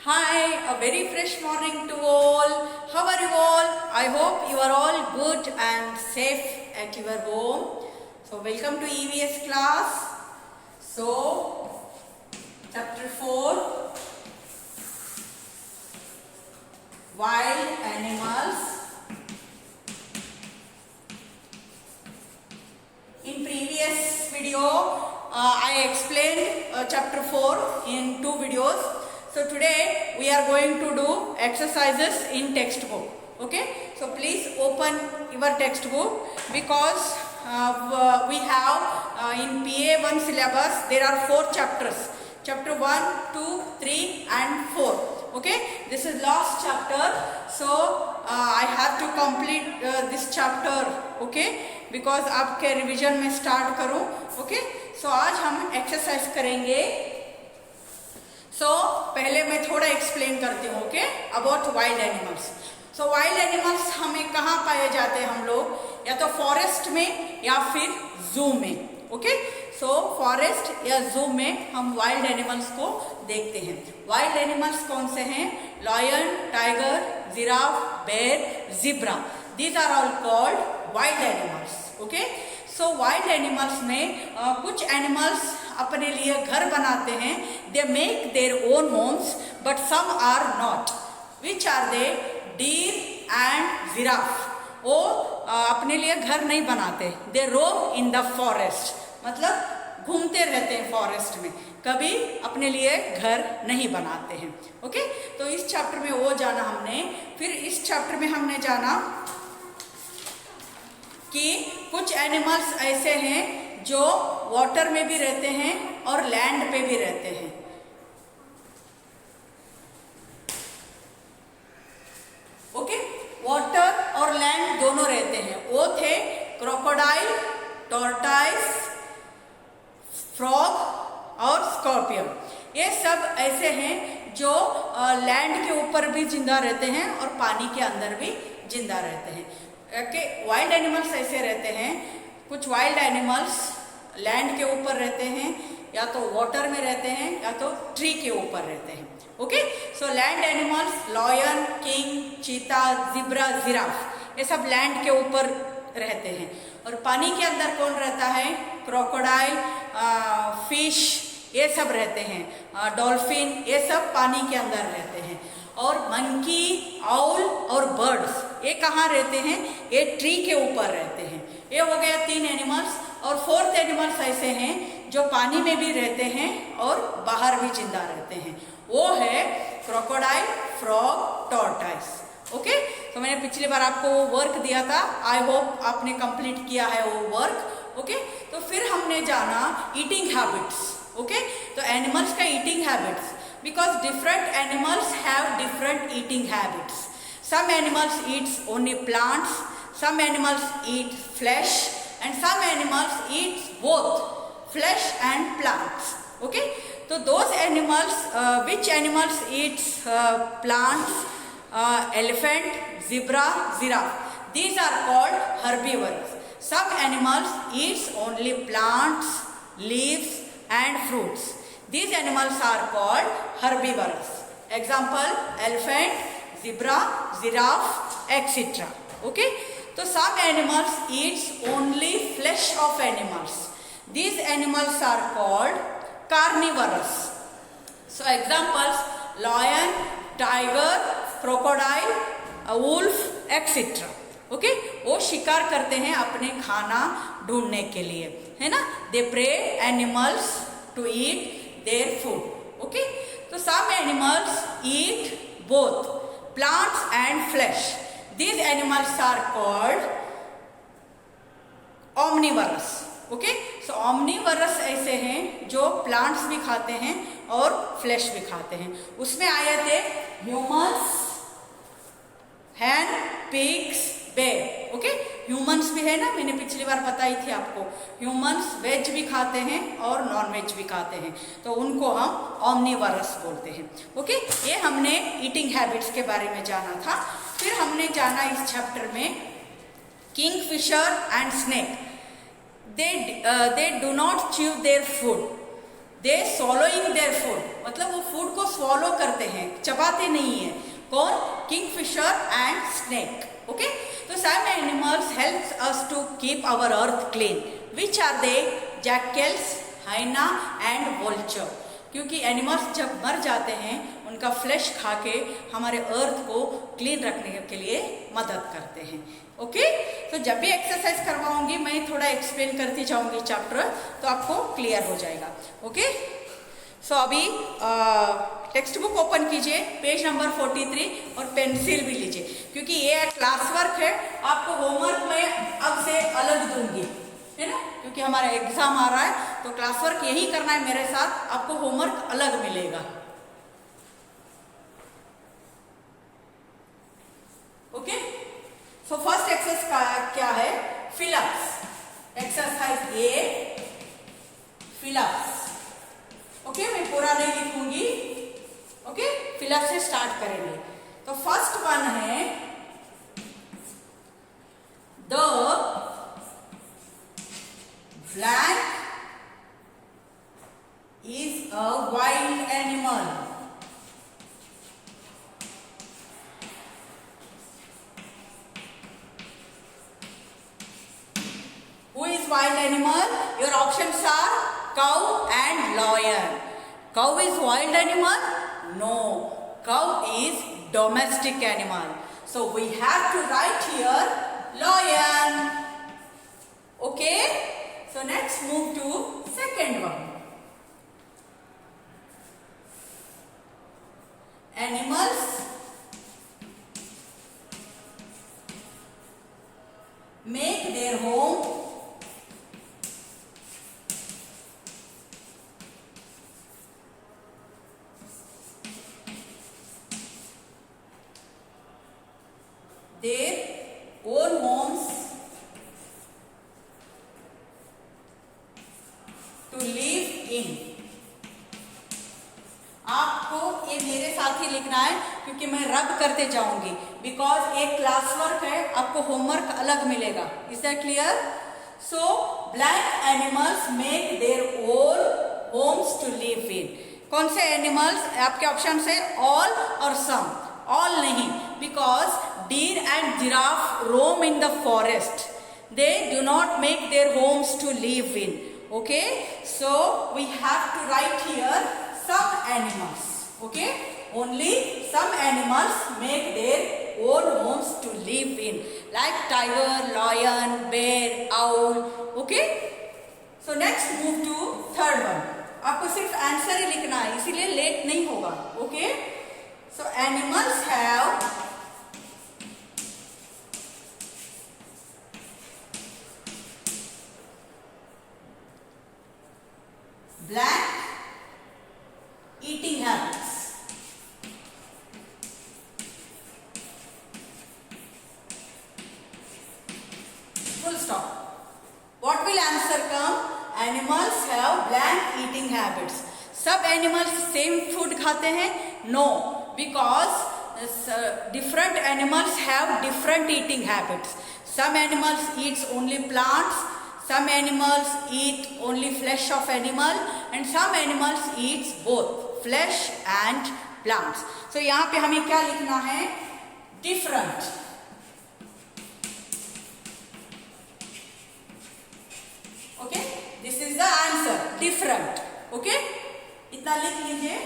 Hi, a very fresh morning to all. How are you all? I hope you are all good and safe at your home. So, welcome to EVS class. So, chapter 4, Wild Animals. In previous video, I explained chapter 4 in 2 videos. So today we are going to do exercises in textbook. Okay, so please open your textbook because we have in PA1 syllabus there are 4 chapters. Chapter 1, 2, 3 and 4. Okay, this is last chapter. So I have to complete this chapter. Okay, because आपके revision में start करूँ. Okay, सो आज हम exercise करेंगे. सो पहले मैं थोड़ा explain करती हूँ. Okay, about wild animals. So wild animals हमें कहाँ पाए जाते हैं हम लोग? या तो फॉरेस्ट में या फिर जू में. ओके, सो फॉरेस्ट या जू में हम वाइल्ड एनिमल्स को देखते हैं. वाइल्ड एनिमल्स कौन से हैं? Lion, tiger, giraffe, bear, zebra. These are all called wild animals. Okay, so wild animals में कुछ एनिमल्स अपने लिए घर बनाते हैं. They make their own homes but some are not. Which are they? Deer and giraffe. वो अपने लिए घर नहीं बनाते. दे रोम इन द फॉरेस्ट, मतलब घूमते रहते हैं फॉरेस्ट में, कभी अपने लिए घर नहीं बनाते हैं. ओके, तो इस चैप्टर में वो जाना हमने. फिर इस चैप्टर में हमने जाना कि कुछ एनिमल्स ऐसे हैं जो वाटर में भी रहते हैं और लैंड पे भी रहते हैं. ओके, वाटर और लैंड दोनों रहते हैं. वो थे क्रोकोडाइल, टॉर्टाइस, फ्रॉग और स्कॉर्पियन. ये सब ऐसे हैं जो लैंड के ऊपर भी जिंदा रहते हैं और पानी के अंदर भी जिंदा रहते हैं. ओके, वाइल्ड एनिमल्स ऐसे रहते हैं. कुछ वाइल्ड एनिमल्स लैंड के ऊपर रहते हैं, या तो वाटर में रहते हैं, या तो ट्री के ऊपर रहते हैं. Okay, so land animals lion, king, cheetah, zebra, giraffe, ये सब लैंड के ऊपर रहते हैं. और पानी के अंदर कौन रहता है? क्रोकोडाइल, फिश, ये सब रहते हैं. डॉल्फिन, ये सब पानी के अंदर रहते हैं. और मंकी, आउल और बर्ड्स, ये कहाँ रहते हैं? ये ट्री के ऊपर रहते हैं. ये हो गया 3 एनिमल्स. और 4th एनिमल्स ऐसे हैं जो पानी में भी रहते हैं और बाहर भी जिंदा रहते हैं. वो है क्रोकोडाइल, फ्रॉग, टॉर्टाइस. ओके, तो मैंने पिछली बार आपको वो वर्क दिया था. आई होप आपने कंप्लीट किया है वो वर्क. ओके, तो फिर हमने जाना ईटिंग हैबिट्स. ओके, तो एनिमल्स का eating habits, because different animals have different eating habits. Some animals eat only plants, some animals eat flesh, and some animals eat both flesh and plants. Okay, so those animals, which animals eat plants? Elephant, zebra, giraffe. These are called herbivores. Some animals eat only plants, leaves and fruits. These animals are called herbivores. Example: elephant, zebra, giraffe, etc. Okay, so some animals eat only flesh of animals. These animals are called carnivorous. So examples: lion, tiger, crocodile, wolf, etc. Okay, वो शिकार करते हैं अपने खाना ढूंढने के लिए, है ना? They prey animals to eat their food. Okay, so some animals eat both plants and flesh. These animals are called omnivorous. Okay, so omnivorous ऐसे हैं जो plants भी खाते हैं और flesh भी खाते हैं. उसमें आए थे humans, hen, pigs, bear. Okay, humans भी है ना, मैंने पिछली बार बताई थी आपको. ह्यूमंस वेज भी खाते हैं और नॉन वेज भी खाते हैं, तो उनको हम ऑमनीवरस बोलते हैं. ओके, ये हमने ईटिंग हैबिट्स के बारे में जाना था. फिर हमने जाना इस चैप्टर में Kingfisher and snake. They do not chew their food. They swallowing their food, मतलब वो फूड को swallow करते हैं, चबाते नहीं है. कौन? Kingfisher and snake. ओके, तो some animals helps us to keep our earth clean. Which are they? Jackals, hyena and vulture. क्योंकि एनिमल्स जब मर जाते हैं उनका फ्लैश खा के हमारे अर्थ को क्लीन रखने के लिए मदद करते हैं. ओके, तो जब भी एक्सरसाइज करवाऊंगी मैं थोड़ा एक्सप्लेन करती जाऊंगी चैप्टर, तो आपको क्लियर हो जाएगा. ओके, सो अभी टेक्स्ट बुक ओपन कीजिए, पेज नंबर 43 और पेंसिल भी लीजिए, क्योंकि ये क्लास वर्क है. आपको होमवर्क में अब से अलग दूंगी, है ना, क्योंकि हमारा एग्जाम आ रहा है, तो क्लास वर्क यही करना है मेरे साथ, आपको होमवर्क अलग मिलेगा. ओके, सो फर्स्ट एक्सरसाइज क्या है? फिलअप्स. एक्सरसाइज ए, फिलअप्स. ओके, मैं पूरा नहीं लिखूंगी. ओके, फिलअप से स्टार्ट करेंगे. तो फर्स्ट वन है the black is a wild animal. Who is wild animal? Your options are cow and lion. Cow is wild animal? No. Cow is domestic animal. So we have to write here lion. Okay? So next move to second one. Animals make their home their own homes to live in. आपको ये मेरे साथ ही लिखना है, क्योंकि मैं रब करते जाऊंगी, बिकॉज एक क्लास वर्क है, आपको होमवर्क अलग मिलेगा. Is that clear? So black animals make their own homes to live in. कौन से एनिमल्स? आपके ऑप्शन है ऑल और सम. ऑल नहीं, because deer and giraffe roam in the forest. They do not make their own to live live. Okay, so we have to write here some animals. Okay, only some animals make their own homes to live in, like tiger, lion, bear, owl. Okay, so next move to third one. आपको सिर्फ answer ही लिखना है, इसीलिए late नहीं होगा. Okay, so animals have black eating habits. Full stop. What will answer come? Animals have black eating habits. सब animals same food खाते हैं? No, because different animals have different eating habits. Some animals eats only plants. Some animals eat only flesh of animal and some animals eats both flesh and plants. So यहाँ पे हमें क्या लिखना है? Different. Okay, this is the answer. Different. Okay, इतना लिख लीजिए.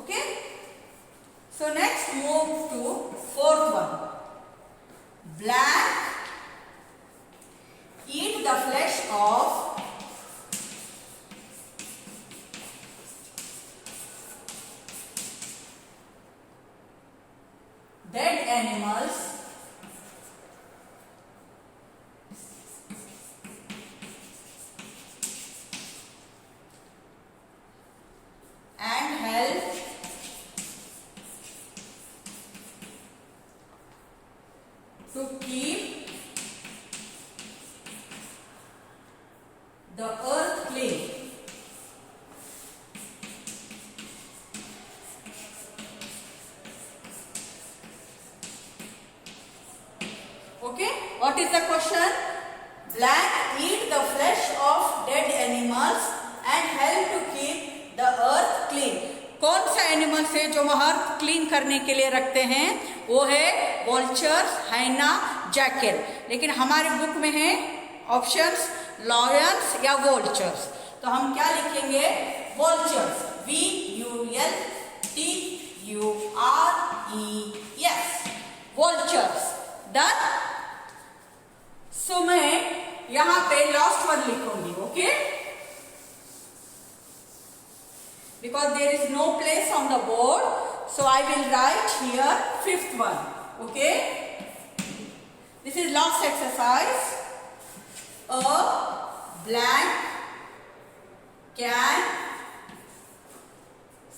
Okay, so next move to fourth one. Black eat the flesh of dead animals and help to keep the earth clean. Okay, what is the question? Black eat the the flesh of dead animals and help to keep the earth clean. कौन सा animals है जो हम अर्थ clean करने के लिए रखते हैं? वो है वोल्चर्स, हाइना, जैकल. लेकिन हमारे बुक में है ऑप्शंस लॉयंस या वोल्चर्स. तो हम क्या लिखेंगे? वोल्चर्स. VULTURES. वोल्चर्स. डन. सो मैं यहां पे लास्ट वन लिखूंगी. Okay, because there is no place on the board, so I will write here fifth one. Okay, this is last exercise. A blank can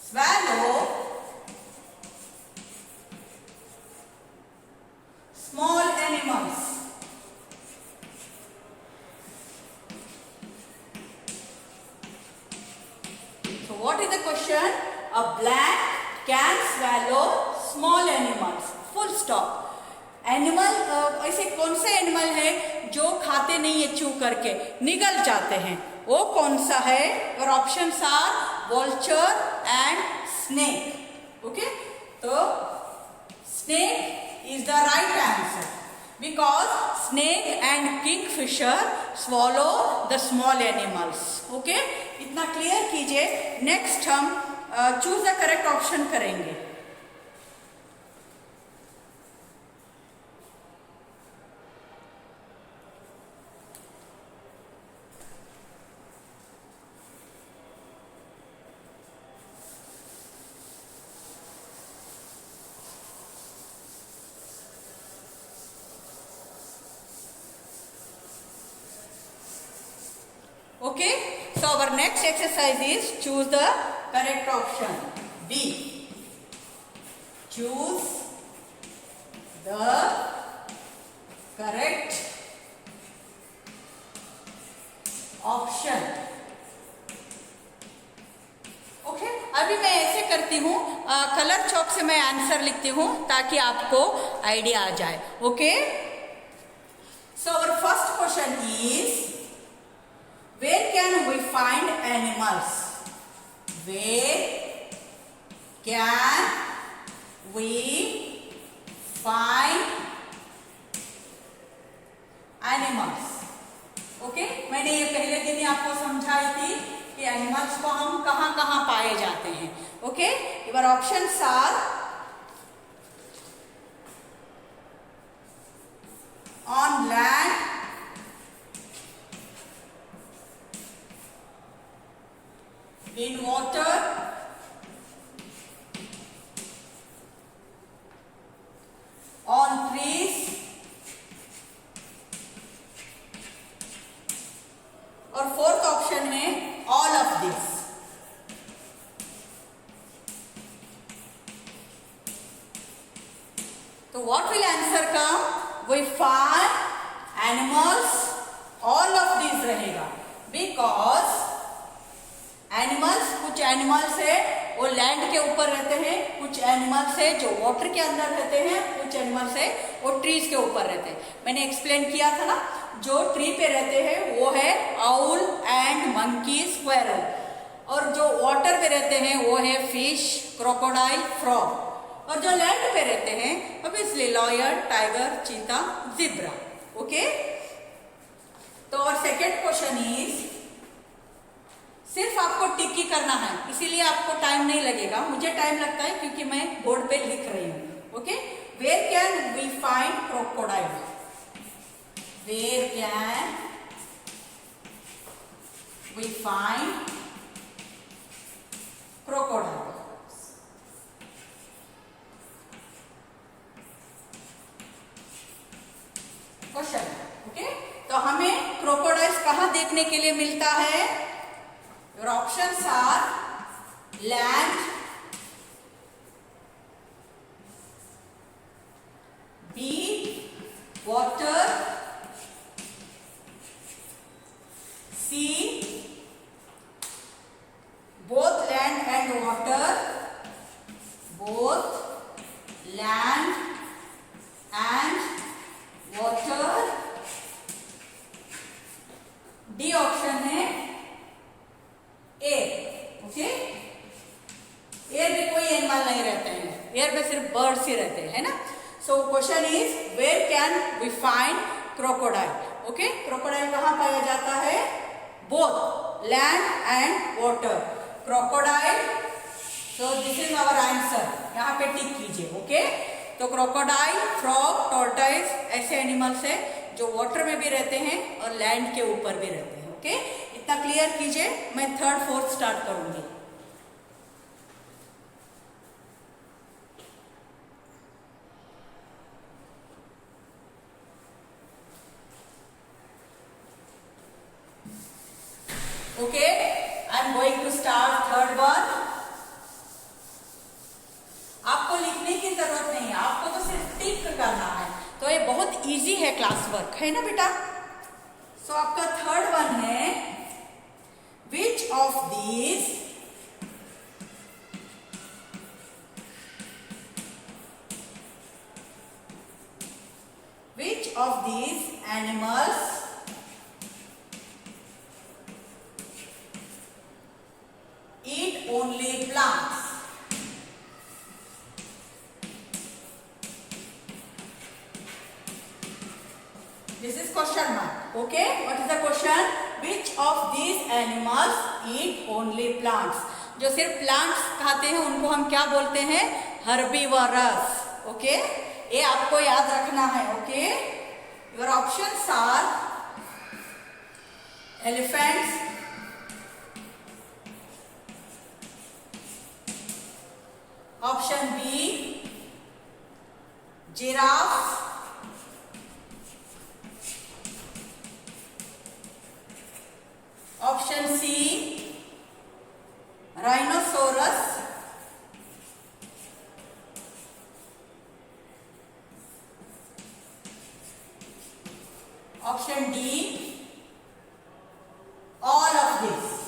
swallow small animals. So what is the question? A blank can swallow small animals. Full stop. Animal ऐसे कौन से animal है जो खाते नहीं है, चू करके निगल जाते हैं? वो कौन सा है? और options are vulture and snake. Okay, तो snake is the right answer because snake and kingfisher swallow the small animals. Okay, इतना क्लियर कीजिए. नेक्स्ट हम चूज द करेक्ट ऑप्शन करेंगे. Okay, so our next exercise is choose the correct option. B. Choose the correct option. Okay, अभी मैं ऐसे करती हूँ, colour चौक से मैं आंसर लिखती हूँ ताकि आपको आइडिया आ जाए. Okay, so our first question is, where can we find animals? Where can we find animals? Okay, मैंने ये पहले दिन ही आपको समझाई थी कि एनिमल्स को हम कहाँ कहाँ पाए जाते हैं. Okay, your options are on land, in water, on trees, और फोर्थ ऑप्शन है ऑल ऑफ दिस. तो what will answer come? We find animals, all of this रहेगा बिकॉज एनिमल्स, कुछ एनिमल्स है वो लैंड के ऊपर रहते हैं, कुछ एनिमल्स है जो वाटर के अंदर रहते हैं, कुछ एनिमल्स है वो ट्रीज के ऊपर रहते हैं. मैंने एक्सप्लेन किया था ना, जो ट्री पे रहते हैं वो है आउल एंड मंकी, स्क्वेरल, और जो वाटर पे रहते हैं वो है फिश, क्रोकोडाइल, फ्रॉग, और जो लैंड पे रहते हैं ऑब्वियसली लॉयन, टाइगर, चीता, ज़ेब्रा. ओके, तो और सेकेंड क्वेश्चन इज, सिर्फ आपको टिक ही करना है, इसीलिए आपको टाइम नहीं लगेगा. मुझे टाइम लगता है क्योंकि मैं बोर्ड पे लिख रही हूँ. Okay, where can we find crocodile? Where can we find crocodile? Question. Okay, तो हमें क्रोकोडाइल्स कहाँ देखने के लिए मिलता है? Your options are land, B, water, C, both land and water, both land and water, okay, air में कोई एनिमल नहीं रहते हैं, एयर में सिर्फ बर्ड्स ही रहते हैं, है ना। So question is where can we find crocodile. Okay, crocodile कहाँ पाया जाता है? Both land and water crocodile. So this is our answer, यहाँ पे टिक कीजिए। ओके, तो क्रोकोडाइल, फ्रॉग, टॉर्टोइस ऐसे एनिमल्स है जो वाटर में भी रहते हैं और लैंड के ऊपर भी रहते हैं। ओके, इतना क्लियर कीजिए। मैं थर्ड फोर्थ स्टार्ट करूंगी। Okay, I am going to start third one. आपको लिखने की जरूरत नहीं है, आपको तो सिर्फ टिक करना है। तो ये बहुत इजी है क्लास वर्क, है ना बेटा। सो आपका थर्ड वन है, which of these animals eat only plants? This is question mark. Okay, what is the question? Which of these animals eat only plants? जो सिर्फ प्लांट्स खाते हैं उनको हम क्या बोलते हैं? हर्बीवरस। ओके, ये आपको याद रखना है। Okay, your options are elephants, option B giraffe, option C rhinoceros, option D all of this.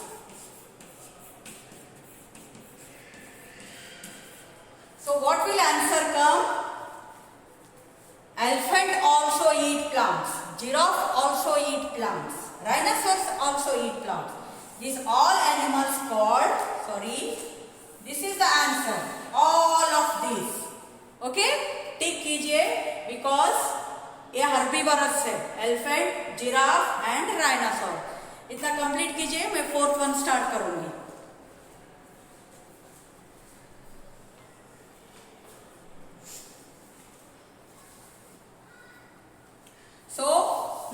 So what will answer come? Elephant also eat plants, giraffe also eat plants, rhinoceros also eat plants. These all animals called, this is the answer, all of these. Okay, टिक कीजिए because ये herbivores है, elephant, giraffe and rhinoceros। इतना complete कीजिए, मैं fourth one start करूंगी। So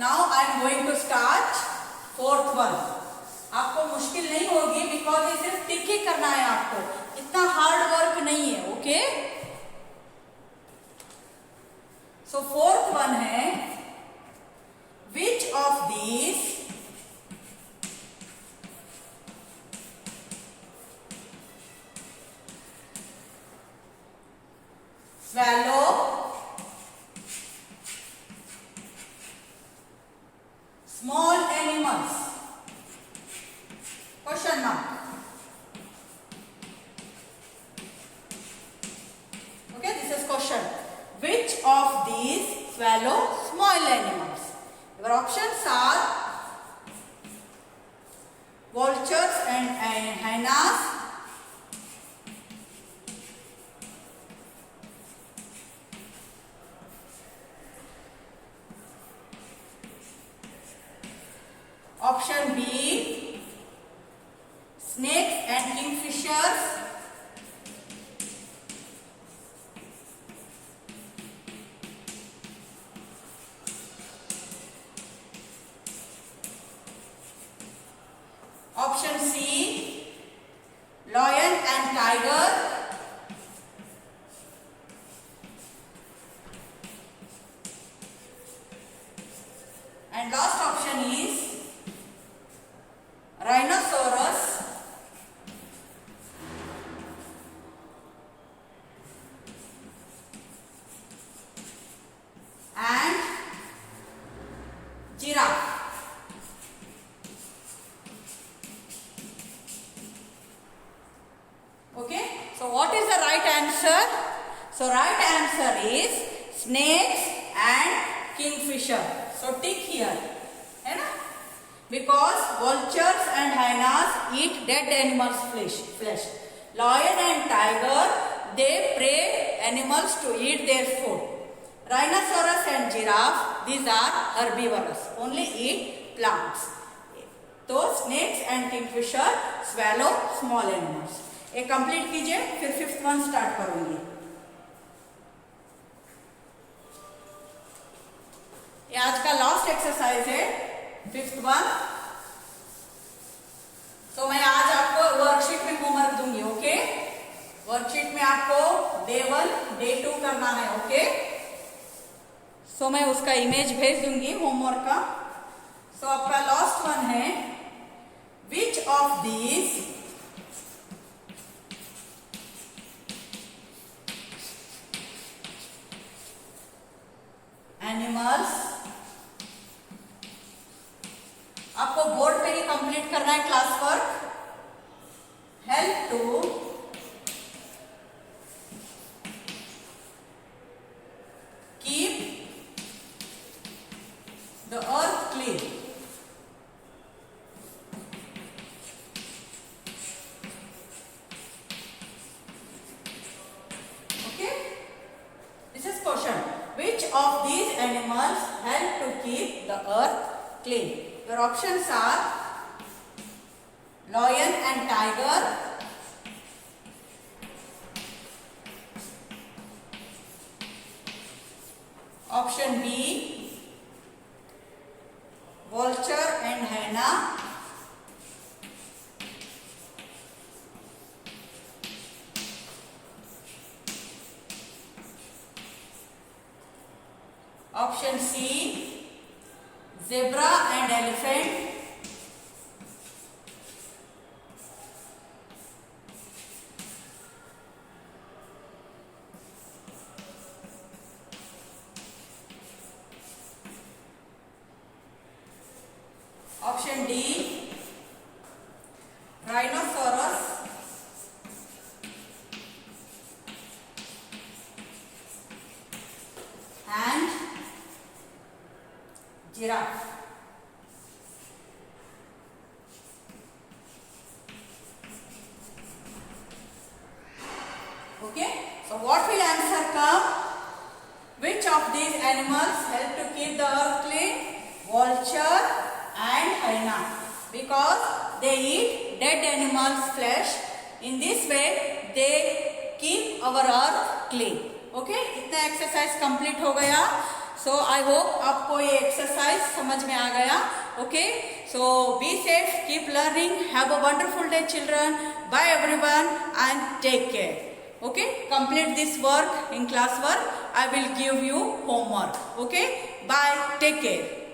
now I am going to start fourth one। आपको मुश्किल नहीं होगी बिकॉज ये सिर्फ टिक ही करना है आपको, इतना हार्ड वर्क नहीं है। ओके, सो फोर्थ वन है, which of these swallow, small animals? Question mark. Okay, this is question. Which of these swallow small animals? Your options are vultures and hyenas, option B snakes and kingfishers, option C lion and tiger, and last option is rhinoceros and giraffe. Okay, so what is the right answer? So right answer is snakes and kingfisher. So tick here, है ना। because vultures and hyenas eat dead animals' flesh. Lion and tiger, they prey animals to eat their food. Rhinoceros and giraffe, these are herbivorous, only eat plants. तो snakes and kingfisher swallow small animals. ये complete कीजिए, फिर fifth one start करूंगी. ये आज का last exercise है, fifth one. तो मैं आज आपको वर्कशीट में होमवर्क दूंगी. ओके, वर्कशीट में आपको डे 1 डे 2 करना है. ओके, सो मैं उसका इमेज भेज दूंगी होमवर्क का. सो आपका लास्ट वन है, विच ऑफ दीज एनिमल्स, आपको बोर्ड पे ही कंप्लीट करना है class work. Help to keep the earth clean. Okay, this is question. Which of these animals help to keep the earth clean? Your options are lion and tiger, option B vulture and hyena, option C zebra and elephant, option D rhinoceros, and giraffe. Okay, so what will answer come? Which of these animals help to keep the earth clean? Vulture and hyena, because they eat dead animals' flesh. In this way they keep our earth clean. Okay, इतना exercise complete हो गया. सो I hope आपको ये exercise समझ में आ गया. Okay, so be safe, keep learning, have a wonderful day children. Bye everyone and take care. Okay, complete this work in class work. I will give you homework. Okay, bye, take care.